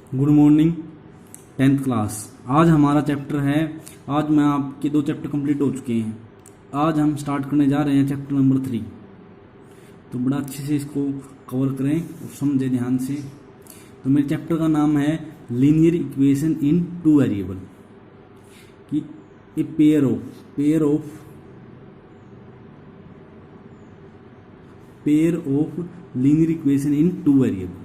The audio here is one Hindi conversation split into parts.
Good morning 10th class. आज हमारा चैप्टर है, आज मैं आपके 2 चैप्टर कंप्लीट हो चुके हैं। आज हम स्टार्ट करने जा रहे हैं चैप्टर नंबर 3। तो बड़ा अच्छे से इसको कवर करें और समझें ध्यान से। तो मेरे चैप्टर का नाम है लीनियर इक्वेशन इन 2 वेरिएबल, कि a pair of linear equation in 2 variable.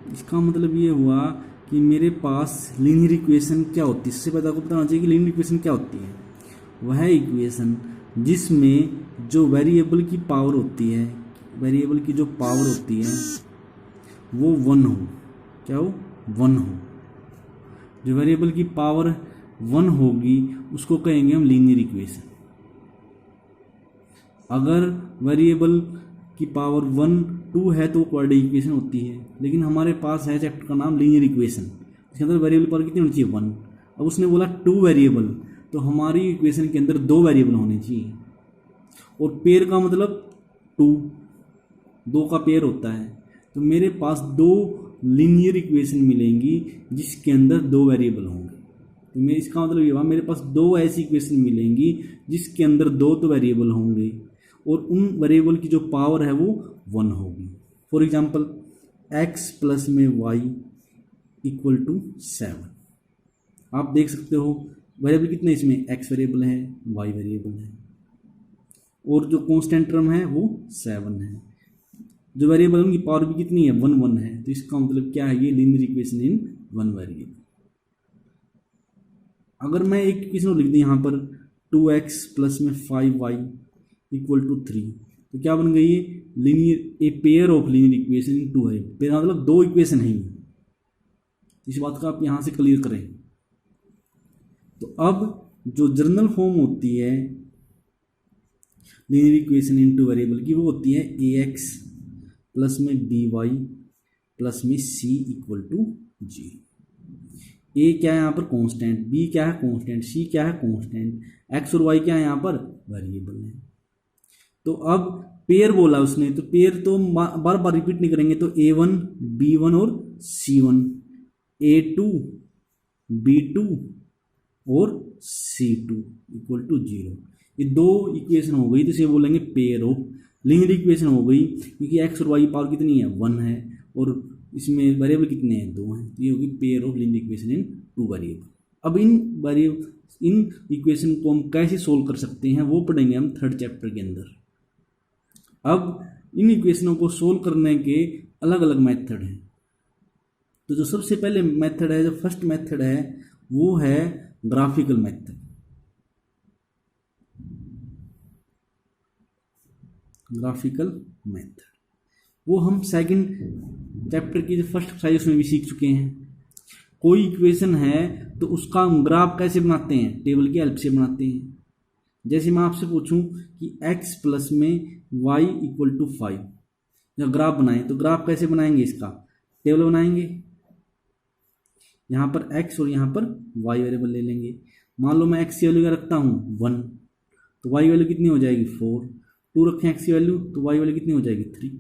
इसका मतलब ये हुआ कि मेरे पास लीनियर इक्वेशन क्या होती है। इससे पहले आपको पता होना चाहिए कि लीनियर इक्वेशन क्या होती है। वह इक्वेशन जिसमें जो वेरिएबल की पावर होती है, वेरिएबल की जो पावर होती है वो 1 हो। क्या हो? 1 हो। जो वेरिएबल की पावर 1 होगी उसको कहेंगे हम लीनियर इक्वेशन। अगर वेरिएबल की पावर 1 2 है तो क्वाड्रेटिक इक्वेशन होती है। लेकिन हमारे पास है चैप्टर का नाम लीनियर इक्वेशन, इसके अंदर वेरिएबल पावर कितनी होनी चाहिए? 1। अब उसने बोला 2 वेरिएबल, तो हमारी इक्वेशन के अंदर 2 वेरिएबल होने चाहिए। और पेयर का मतलब 2 का पेयर होता है। तो मेरे पास 2 लीनियर इक्वेशन मिलेंगी जिसके अंदर 2 वेरिएबल होंगे। तो मैं इसका मतलब ये हुआ मेरे पास 2 ऐसी इक्वेशन मिलेंगी जिसके अंदर 2 तो वेरिएबल होंगे और उन वेरिएबल की जो पावर है वो 1 होगी। फॉर एग्जाम्पल x प्लस में y इक्वल टू 7। आप देख सकते हो वेरिएबल कितने इसमें, x वेरिएबल है, y वेरिएबल है, और जो कांस्टेंट टर्म है वो 7 है। जो वेरिएबल उनकी पावर भी कितनी है? 1 1 है। तो इसका मतलब क्या है? ये लीनियर इक्वेशन इन 1 वेरिएबल। अगर मैं एक इक्वेशन लिख दी यहाँ पर 2x प्लस में 5y इक्वल टू 3, तो क्या बन गई? Linear a pair of linear equation in 2 है। पेयर मतलब 2 इक्वेशन है। इस बात का आप यहाँ से क्लियर करें। तो अब जो जनरल फॉर्म होती है लीनियर इक्वेशन इन 2 वेरिएबल की, वो होती है ax प्लस में by प्लस में c इक्वल टू 0। ए क्या है यहाँ पर? कांस्टेंट। बी क्या है? कांस्टेंट। सी क्या है? कांस्टेंट। एक्स और वाई क्या है यहाँ पर? वेरिएबल है। तो अब पेयर बोला उसने, तो पेयर तो बार बार रिपीट नहीं करेंगे। तो a1 b1 और c1, a2 b2 और c2 इक्वल टू 0। ये 2 इक्वेशन हो गई, तो इसे बोलेंगे पेयर ऑफ। लीनियर इक्वेशन हो गई क्योंकि एक्स और वाई पावर कितनी है? 1 है और इसमें वेरिएबल कितने हैं? 2 हैं। तो ये होगी pair of linear equation in 2 variable. अब इन इक्वेशन को हम कैसे सोल्व कर सकते हैं वो पढ़ेंगे हम 3rd चैप्टर के अंदर। अब इन इक्वेशनों को सोल्व करने के अलग अलग मेथड हैं। तो जो सबसे पहले मेथड है, जो फर्स्ट मेथड है, वो है ग्राफिकल मेथड। ग्राफिकल मेथड वो हम 2nd चैप्टर की जो फर्स्ट एक्सरसाइज में भी सीख चुके हैं। कोई इक्वेशन है तो उसका हम ग्राफ कैसे बनाते हैं? टेबल की हेल्प से बनाते हैं। जैसे मैं आपसे पूछूं कि x प्लस में y इक्वल टू 5, जब ग्राफ बनाएं तो ग्राफ कैसे बनाएंगे? इसका टेबल बनाएंगे। यहाँ पर x और यहाँ पर y वेरिएबल ले लेंगे। मान लो मैं x की वैल्यू क्या रखता हूँ? 1, तो y वैल्यू कितनी हो जाएगी? 4। 2 रखें x की वैल्यू, तो y वैल्यू कितनी हो जाएगी? 3।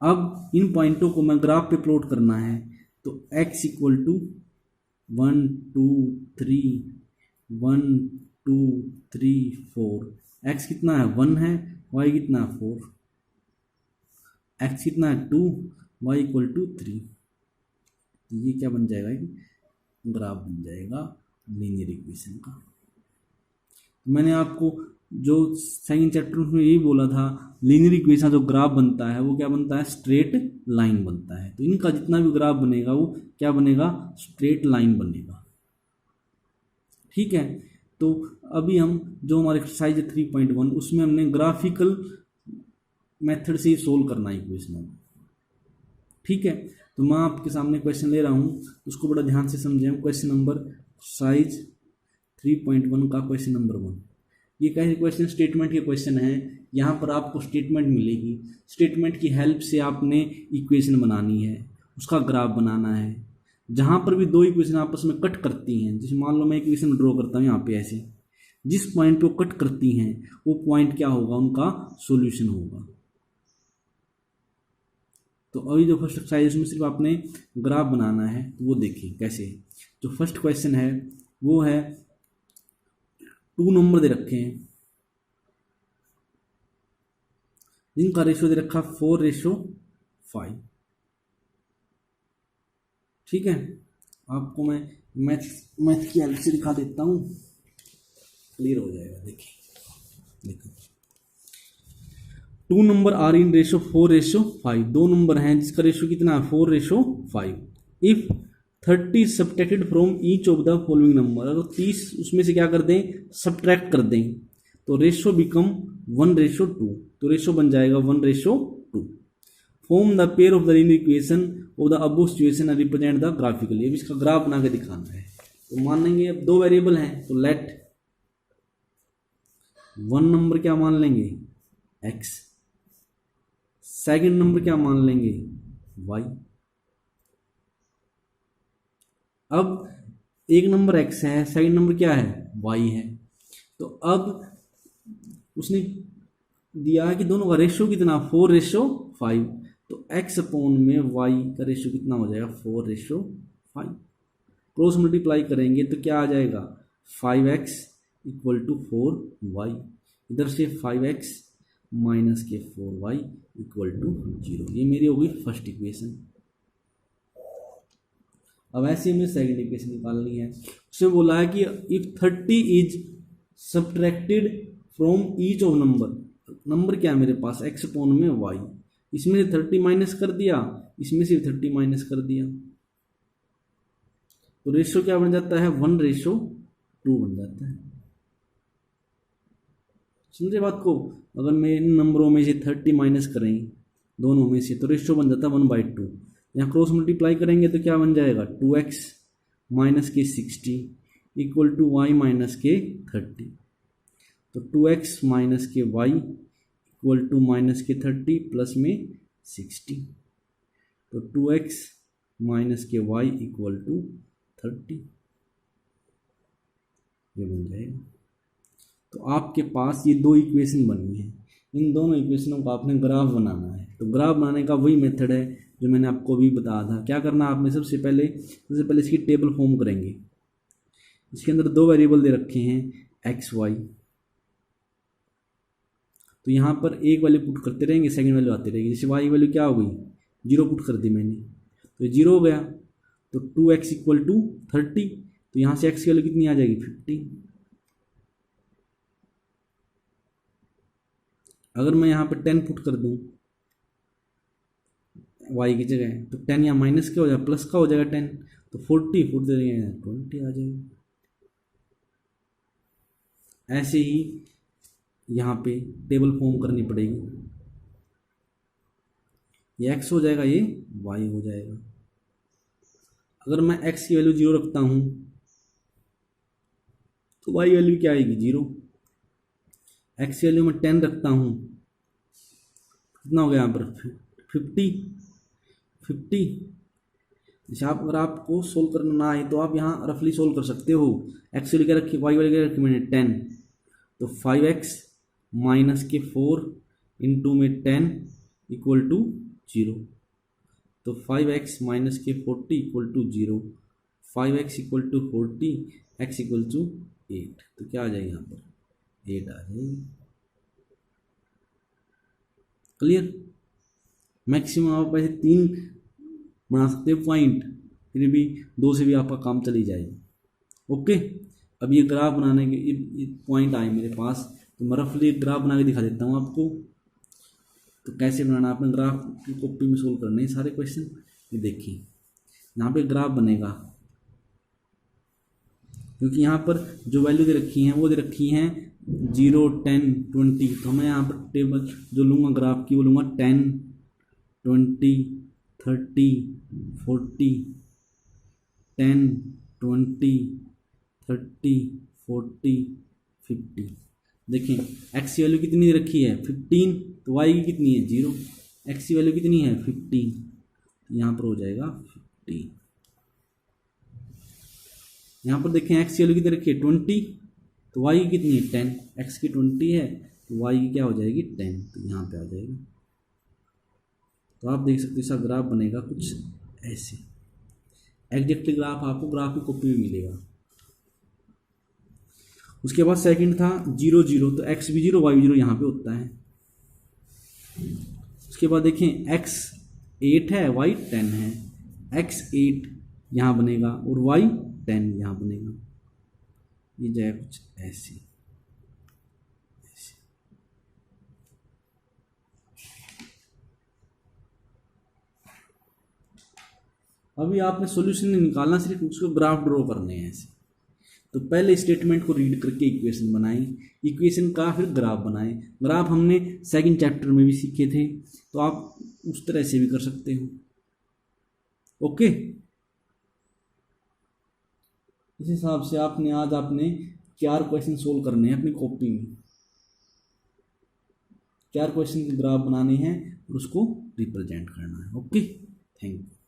अब इन पॉइंटों को मैं ग्राफ पे प्लॉट करना है, तो x इक्वल टू 1 2 3 1 2 3 4। x कितना है? 1 है। y कितना है? 4। x कितना है? 2। y equal to 3। तो ये क्या बन जाएगा? ग्राफ बन जाएगा लीनियर इक्वेशन का। मैंने आपको जो 2nd चैप्टर में यही बोला था, लीनियर इक्वेशन जो ग्राफ बनता है वो क्या बनता है? स्ट्रेट लाइन बनता है। तो इनका जितना भी ग्राफ बनेगा वो क्या बनेगा? स्ट्रेट लाइन बनेगा। ठीक है। तो अभी हम जो हमारे एक्सरसाइज है 3.1, उसमें हमने ग्राफिकल मेथड से सोल्व करना है इक्वेशन। ठीक है। तो मैं आपके सामने क्वेश्चन ले रहा हूँ, उसको बड़ा ध्यान से समझें। क्वेश्चन नंबर एक्सरसाइज 3.1 का क्वेश्चन नंबर 1। ये कैसे क्वेश्चन? स्टेटमेंट के क्वेश्चन है। यहाँ पर आपको स्टेटमेंट मिलेगी, स्टेटमेंट की हेल्प से आपने इक्वेशन बनानी है, उसका ग्राफ बनाना है। जहाँ पर भी 2 इक्वेशन आपस में कट करती हैं, जैसे मान लो मैं इक्वेशन ड्रॉ करता हूँ यहाँ पे ऐसे, जिस पॉइंट पे वो कट करती हैं वो पॉइंट क्या होगा? उनका सॉल्यूशन होगा। तो अभी जो फर्स्ट एक्सरसाइज में सिर्फ आपने ग्राफ बनाना है, तो वो देखिए कैसे। जो फर्स्ट क्वेश्चन है वो है 2 नंबर दे रखे हैं जिनका रेशियो दे रखा 4:5। ठीक है, आपको मैं मैथ की हेल्प से दिखा देता हूँ, क्लियर हो जाएगा। देखिए 2 number are in ratio 4:5। 2 number हैं जिसका रेशो कितना है 4:5। If 30 subtracted from each of the following number, अगर 30 उसमें से क्या कर दें सब्ट्रैक्ट कर दें तो रेशो बिकम 1:2, तो रेशो बन जाएगा 1:2। Form the pair of the linear equation of the above situation and represent the graphically. अब इसका ग्राफ बना के दिखाना है। तो मान लेंगे अब 2 वेरिएबल हैं, तो लेट 1 नंबर क्या मान लेंगे x, सेकंड नंबर क्या मान लेंगे y। अब एक नंबर x है, सेकंड नंबर क्या है y है। तो अब उसने दिया है कि दोनों का रेशियो कितना 4:5, तो x अपॉन में y का रेशियो कितना हो जाएगा 4:5। क्रॉस मल्टीप्लाई करेंगे तो क्या आ जाएगा 5x = 4y। इधर से 5x माइनस के 4y = 0। ये मेरी होगी फर्स्ट इक्वेशन। अब ऐसे हमें सेकंड इक्वेशन निकालनी है। उसने बोला है कि if 30 is subtracted from each of number क्या है मेरे पास x अपॉन में y, इसमें से 30 माइनस कर दिया, इसमें से 30 माइनस कर दिया, तो रेशियो क्या बन जाता है 1:2 बन जाता है। समझे बात को। अगर मैं इन नंबरों में से 30 माइनस करें दोनों में से तो रेशियो बन जाता है 1/2। यहाँ क्रॉस मल्टीप्लाई करेंगे तो क्या बन जाएगा 2x माइनस के 60 = y माइनस के 30। तो 2x माइनस के y = माइनस के 30 प्लस में 60, तो 2x माइनस के y = 30, ये बन जाएगा। तो आपके पास ये 2 इक्वेशन बनी है। इन दोनों इक्वेशनों का आपने ग्राफ बनाना है। तो ग्राफ बनाने का वही मेथड है जो मैंने आपको अभी बताया था। क्या करना है आपने सबसे पहले इसकी टेबल फॉर्म करेंगे। इसके अंदर 2 वेरिएबल दे रखे हैं x y, तो यहाँ पर एक वैल्यू पुट करते रहेंगे, सेकंड वैल्यू आती रहेगी। जैसे y वैल्यू क्या हो गई 0 पुट कर दी मैंने, तो 0 हो गया। तो 2x = 30, तो यहाँ से x की वैल्यू कितनी आ जाएगी 50। अगर मैं यहाँ पर 10 पुट कर दूँ y की जगह, तो 10 यहाँ माइनस क्या हो जाएगा प्लस का हो जाएगा 10, तो 40 फुट दे देंगे 20 आ जाएगी। ऐसे ही यहाँ पे टेबल फॉर्म करनी पड़ेगी। ये x हो जाएगा, ये y हो जाएगा। अगर मैं x की वैल्यू 0 रखता हूँ तो y वैल्यू क्या आएगी 0। x की वैल्यू मैं 10 रखता हूँ, कितना हो गया यहाँ पर 50। जैसे आप अगर आपको सोल्व करना ना आए तो आप यहाँ रफली सोल्व कर सकते हो। x वैल्यू क्या रखी y वैल्यू क्या रखी मैंने 10, तो 5x माइनस के 4 इंटू में 10 = 0, तो 5x माइनस के 40 = 0, 5x = 40, x = 8, तो क्या आ जाएगा यहाँ पर 8 आ जाएगी। क्लियर। मैक्सिमम आप ऐसे 3 बना सकते हैं पॉइंट, फिर भी 2 से भी आपका काम चली जाएगी। ओके, अब ये ग्राफ बनाने के ये पॉइंट आए मेरे पास, तो मैं रफली ग्राफ बना के दिखा देता हूँ आपको। तो कैसे बनाना, आपने ग्राफ की कॉपी में सोल्व करने हैं सारे क्वेश्चन। ये देखिए यहाँ पे ग्राफ बनेगा, क्योंकि यहाँ पर जो वैल्यू दे रखी हैं वो दे रखी हैं 0, 10, 20। तो मैं यहाँ पर टेबल जो लूँगा ग्राफ की वो लूँगा 10, 20, 30, 40, 10, 20, 30, 40, 50। देखें x की वैल्यू कितनी रखी है 15, तो y की कितनी है 0, x की वैल्यू कितनी है 15, यहाँ पर हो जाएगा 15। यहाँ पर देखें x की वैल्यू कितनी रखी है 20, तो y की कितनी है 10, x की 20 है तो y की क्या हो जाएगी 10, तो यहाँ पे आ जाएगी। तो आप देख सकते हो इसका ग्राफ बनेगा कुछ ऐसे। एग्जैक्टली ग्राफ आपको ग्राफ की कॉपी में मिलेगा। उसके बाद सेकंड था 0 0, तो एक्स भी 0 वाई भी 0 यहाँ पे होता है। उसके बाद देखें एक्स 8 है वाई 10 है, एक्स 8 यहाँ बनेगा और वाई 10 यहाँ बनेगा। ये जाए कुछ ऐसे। अभी आपने सॉल्यूशन नहीं निकालना, सिर्फ उसको ग्राफ ड्रॉ करने हैं ऐसे। तो पहले स्टेटमेंट को रीड करके इक्वेशन बनाएं, इक्वेशन का फिर ग्राफ बनाएं। ग्राफ हमने सेकंड चैप्टर में भी सीखे थे, तो आप उस तरह से भी कर सकते हो। ओके, इस हिसाब से आज आपने 4 क्वेश्चन सोल्व करने हैं अपनी कॉपी में। 4 क्वेश्चन के ग्राफ बनाने हैं और उसको रिप्रेजेंट करना है। Okay, thank you.